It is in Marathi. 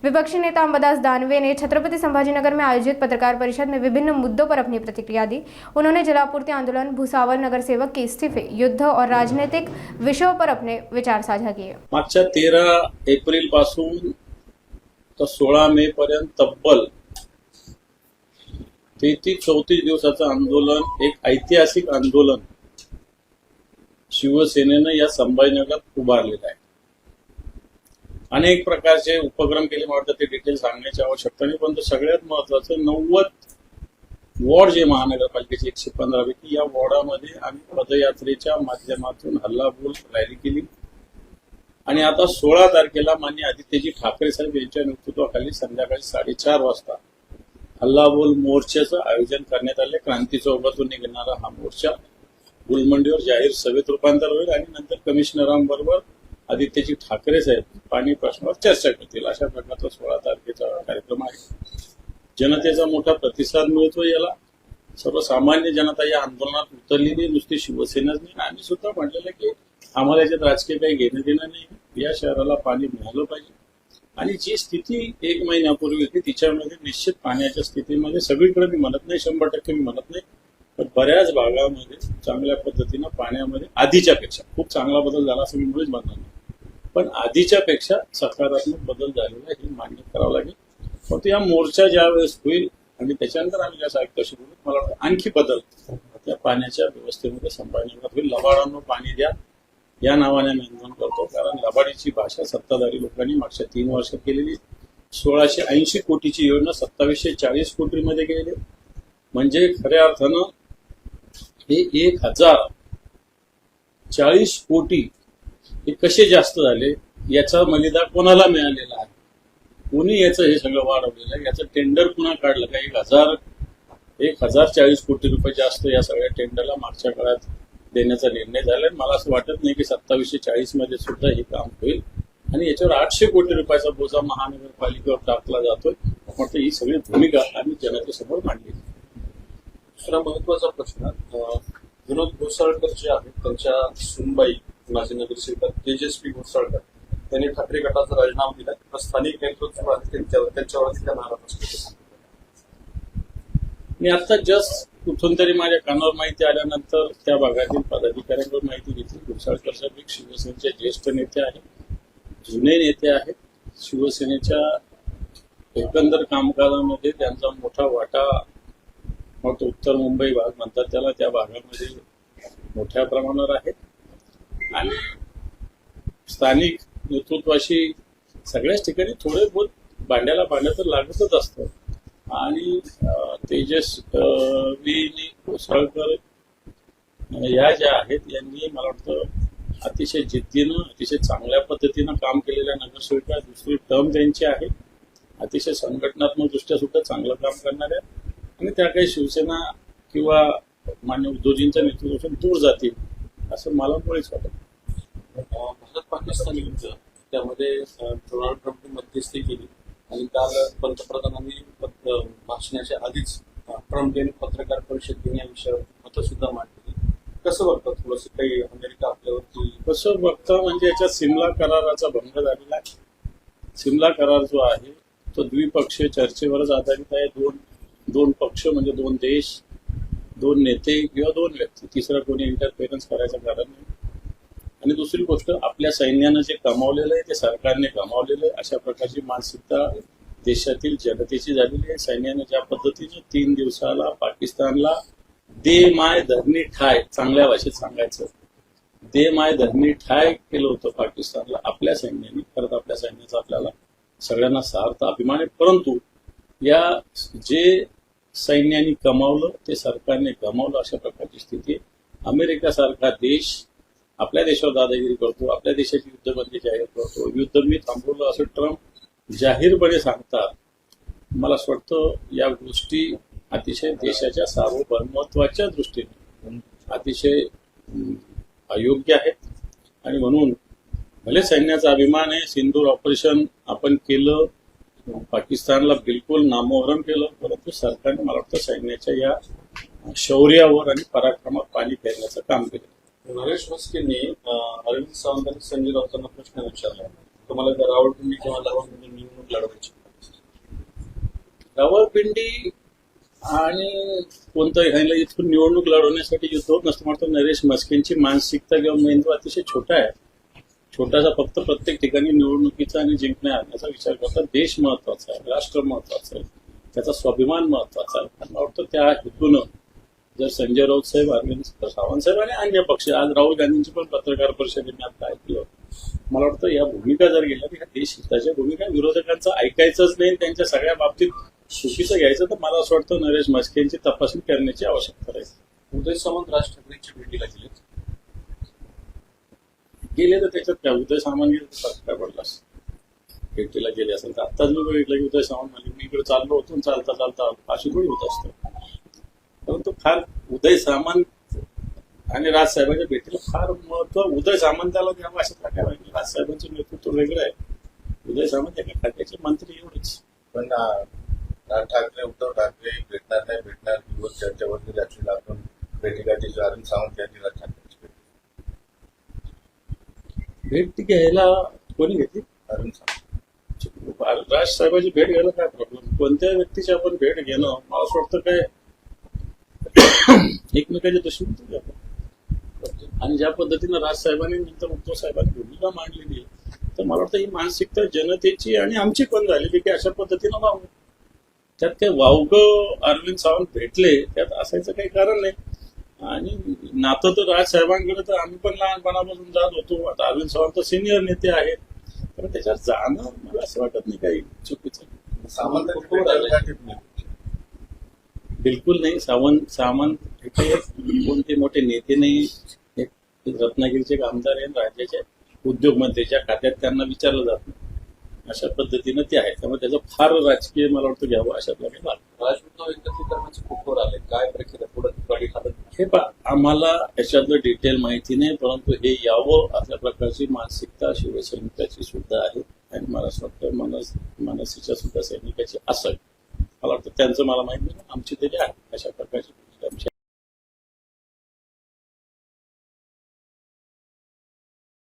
विपक्षी नेता अंबादास दानवे ने छत्रपति संभाजीनगर में आयोजित पत्रकार परिषद में विभिन्न मुद्दों पर अपनी प्रतिक्रिया दी। उन्होंने जलापूर्ति आंदोलन, भूसावल नगर सेवक के इस्तीफे, युद्ध और राजनीतिक विषयों पर अपने विचार साझा किए। मागच्या 13 एप्रिल पासून तर 16 मे पर्यंत तब्बल 33-34 दिवसाचं आंदोलन, एक ऐतिहासिक आंदोलन शिवसेनेनं या संभाजीनगरात उभारलेलं आहे। अनेक प्रकारचे उपक्रम केले, मला वाटतं ते डिटेल सांगण्याची आवश्यकता नाही, परंतु सगळ्यात महत्वाचं 90 वॉर्ड जे महानगरपालिकेचे 115 पैकी या वॉर्डामध्ये आम्ही पदयात्रेच्या माध्यमातून हल्लाबोल रॅली केली आणि आता 16 तारखेला माननीय आदित्यजी ठाकरे साहेब यांच्या नेतृत्वाखाली संध्याकाळी 4:30 वाजता हल्लाबोल मोर्चाचं आयोजन करण्यात आले। क्रांती चौकातून निघणारा हा मोर्चा गुलमंडीवर जाहीर सभेत रूपांतर होईल आणि नंतर कमिशनरांबरोबर आदित्यजी ठाकरे साहेब पाणी प्रश्नावर चर्चा करतील। अशा प्रकारचा 16 तारखेचा कार्यक्रम आहे। जनतेचा मोठा प्रतिसाद मिळतो याला। सर्वसामान्य जनता या आंदोलनात उतरलेली, नुसती शिवसेनाच नाही, आम्ही सुद्धा म्हटलेलं की आम्हाला याच्यात राजकीय काही घेणं देणं नाही, या शहराला पाणी मिळालं पाहिजे। आणि जी स्थिती 1 महिन्यापूर्वी होती तिच्यामध्ये निश्चित पाण्याच्या स्थितीमध्ये सगळीकडे मी म्हणत नाही, 100% मी म्हणत नाही, पण बऱ्याच भागामध्ये चांगल्या पद्धतीनं पाण्यामध्ये आधीच्या पेक्षा खूप चांगला बदल झाला असं मी मुळीच म्हणणार नाही, पण आधीच्या पेक्षा सकारात्मक बदल झालेला हे मान्य करावं लागेल। फक्त या मोर्चा ज्या वेळेस होईल आणि त्याच्यानंतर आम्ही ज्या साहित्याशी बोलू, मला वाटतं आणखी बदल त्या पाण्याच्या व्यवस्थेमध्ये संभाजीनगरात होईल। लबाडांना पाणी द्या या नावाने आम्ही आंदोलन करतो, कारण लबाडीची भाषा सत्ताधारी लोकांनी मागच्या 3 वर्षात केलेली। 1680 कोटीची योजना 2740 कोटीमध्ये गेली, म्हणजे खऱ्या अर्थानं हे 1040 कोटी हे कसे जास्त झाले याचा मलिदा कोणाला मिळालेला आहे, कोणी याचं हे सगळं वाढवलेलं आहे, याचं टेंडर पुन्हा काढलं का 1040 कोटी रुपये जास्त या सगळ्या टेंडरला मागच्या काळात देण्याचा निर्णय झाला। मला असं वाटत नाही की 2740 मध्ये सुद्धा हे काम होईल आणि याच्यावर 800 कोटी रुपयाचा बोजा महानगरपालिकेवर टाकला जातोय। म्हटलं ही सगळी भूमिका आम्ही जनतेसमोर मांडली। दुसरा महत्वाचा प्रश्न, विनोद घोसाळकर जे आहेत त्यांच्या सुनबाई माजी नगरसेविका तेजस्वी घोसाळकर त्यांनी ठाकरे गटाचा राजीनामा दिला, स्थानिक नेतृत्व आहे त्यांच्यावरती त्या नाराज असतो। मी आता जस्ट कुठून तरी माझ्या कानावर माहिती आल्यानंतर त्या भागातील पदाधिकाऱ्यांकडून माहिती घेतली। घोसाळकर साहेब एक शिवसेनेचे ज्येष्ठ नेते आहेत, जुने नेते आहेत। शिवसेनेच्या एकंदर कामकाजामध्ये त्यांचा मोठा वाटा, मग उत्तर मुंबई भाग म्हणतात त्याला, त्या भागामध्ये मोठ्या प्रमाणावर आहे आणि स्थानिक नेतृत्वाशी सगळ्याच ठिकाणी थोडे बहुत भांड्याला भांड्या तर लागतच असतं आणि तेजस्वी घोसाळकर या ज्या आहेत यांनी मला वाटतं अतिशय जिद्दीनं, अतिशय चांगल्या पद्धतीनं काम केलेल्या नगरसेविका, दुसरी टर्म त्यांची आहे, अतिशय संघटनात्मक दृष्ट्या सुद्धा चांगलं काम करणाऱ्या आणि त्या काही शिवसेना किंवा मान्य उद्धवजींच्या नेतृत्वातून दूर जातील असं मला मुळीच वाटत। भारत पाकिस्तान युद्ध त्यामध्ये डोनाल्ड ट्रम्पने मध्यस्थी केली आणि काल पंतप्रधानांनी भाषणाच्या आधीच ट्रम्प यांनी पत्रकार परिषद घेण्या विषयावर मतं सुद्धा मांडली। कसं बघतात, थोडस काही अमेरिका आपल्यावरती कसं बघतं म्हणजे याच्यात सिमला कराराचा भंग झालेला आहे। सिमला करार जो आहे तो द्विपक्षीय चर्चेवरच आधारित आहे। दोन पक्ष म्हणजे 2 देश, 2 नेते किंवा 2 व्यक्ती, तिसरा कोणी इंटरफेरन्स करायचं कारण नाही। आणि दुसरी गोष्ट, आपल्या सैन्यानं जे कमावलेलं आहे ते सरकारने कमावलेलं आहे, अशा प्रकारची मानसिकता देशातील जनतेची झालेली आहे। सैन्यानं ज्या पद्धतीने 3 दिवसाला पाकिस्तानला दे माय धरणी ठाय, चांगल्या भाषेत सांगायचं दे माय धरणी ठाय केलं होतं पाकिस्तानला आपल्या सैन्याने। परत आपल्या सैन्याचा आपल्याला सगळ्यांना सार्थ अभिमान आहे, परंतु या जे सैन्याने कमावलं ते सरकारने गमावलं, अशा प्रकारची स्थिती आहे। अमेरिकासारखा देश आपल्या देशावर दादागिरी करतो, आपल्या देशाची युद्धबंदी जाहीर करतो, युद्ध मी थांबवलं असं ट्रम्प जाहीरपणे सांगतात। मला असं वाटतं या गोष्टी अतिशय देशाच्या सार्वभौमत्वाच्या दृष्टीने अतिशय अयोग्य आहेत आणि म्हणून भले सैन्याचा अभिमान आहे, सिंदूर ऑपरेशन आपण केलं, पाकिस्तानला बिलकुल नामोहरम केलं, परंतु सरकारने मला वाटतं सैन्याच्या या शौर्यावर आणि पराक्रमात पाणी फेरण्याचं काम केलं। नरेश मस्केंनी अरविंद सावंत आणि संजय राऊतांना प्रश्न विचारला, तुम्हाला रावळपिंडी किंवा दहावांमध्ये निवडणूक निवडणूक लढवायची? रावळपिंडी आणि कोणतं ह्याला इथून निवडणूक लढवण्यासाठी युद्ध होत नसतं. म्हणतो नरेश म्हस्केंची मानसिकता किंवा मेंदू अतिशय छोटा आहे. छोटासा फक्त प्रत्येक ठिकाणी निवडणुकीचा आणि जिंकण्या आणण्याचा विचार करतात. देश महत्वाचा आहे, राष्ट्र महत्वाचं आहे, त्याचा स्वाभिमान महत्वाचा आहे. मला वाटतं त्या हेतूनं जर संजय राऊत साहेब, अरविंद सावंत साहेब आणि अन्य पक्ष, आज राहुल गांधींची पण पत्रकार परिषदेने आता ऐकलं, मला वाटतं या भूमिका जर गेल्या तर ह्या देश हिताच्या भूमिका विरोधकांचं ऐकायचंच नाही, त्यांच्या सगळ्या बाबतीत चुकीचं घ्यायचं, तर मला असं वाटतं नरेश म्हस्केंची तपासणी करण्याची आवश्यकता राहील. उदय सामंत राज ठाकरेंच्या भेटीला गेले तर त्याच्यात काय, उदय सामंत गेले तर फरक काय पडला? भेटीला गेले असेल तर आत्ताच मी बघितलं की उदय सामंत म्हणजे मी इकडे चाललो होतो, चालता चालता अशी थोडी होत असतं. परंतु फार उदय सामंत आणि राजसाहेबांच्या भेटीला फार महत्व उदय सामंताला द्यावं अशातला काय पाहिजे. राजसाहेबांचं नेतृत्व वेगळं आहे, उदय सामंत एका खात्याचे मंत्री एवढेच. पण राज ठाकरे, उद्धव ठाकरे भेटणार नाही भेटणार दिवस चर्चेवरती त्याची आपण भेटीगाठीची अरविंद सावंत यांनी राज ठाकरेंची भेट घ्यायला कोणी घेतली? अरविंद सावंत. राजसाहेबांची भेट घ्यायला काय प्रॉब्लेम? कोणत्या व्यक्तीची आपण भेट घेणं मला असं वाटतं काय एकमेकांच्या दुश्मनी आपण. आणि ज्या पद्धतीनं राजसाहेबांनी नंतर उद्धव साहेबांनी भूमिका मांडलेली तर मला वाटतं ही मानसिकता जनतेची आणि आमची पण झालेली की अशा पद्धतीनं वावू. त्यात काही वावगं अरविंद सावंत भेटले त्यात असायचं काही कारण नाही. आणि नातं तर राजसाहेबांकडे तर आम्ही पण लहानपणापासून जात होतो. आता अरविंद सावंत सिनियर नेते आहेत, तर त्याच्यात जाणं मला असं वाटत नाही काही चुकीचं. सामंतांची भेटीगाठीत नाही. बिलकुल नाही. सामंत हे काही कोणते मोठे नेते नाही, एक रत्नागिरीचे एक आमदार आहेत, राज्याचे उद्योगमंत्रीच्या खात्यात त्यांना विचारलं जात नाही, अशा पद्धतीनं ते आहे. त्यामुळे त्याचं फार राजकीय मला वाटतं घ्यावं अशातला काही भाग. राजउद्धव एकत्रीकरणाचे कुठवर आले, काय प्रक्रिया पुढे गाडी खात? हे आम्हाला याच्यातलं डिटेल माहिती नाही, परंतु हे यावं अशा प्रकारची मानसिकता शिवसैनिकाची सुद्धा आहे आणि मला असं वाटतं मनसेच्या सुद्धा सैनिकाची असेल. मला वाटतं त्यांचं मला माहिती नाही, आमची तरी आहे अशा प्रकारची.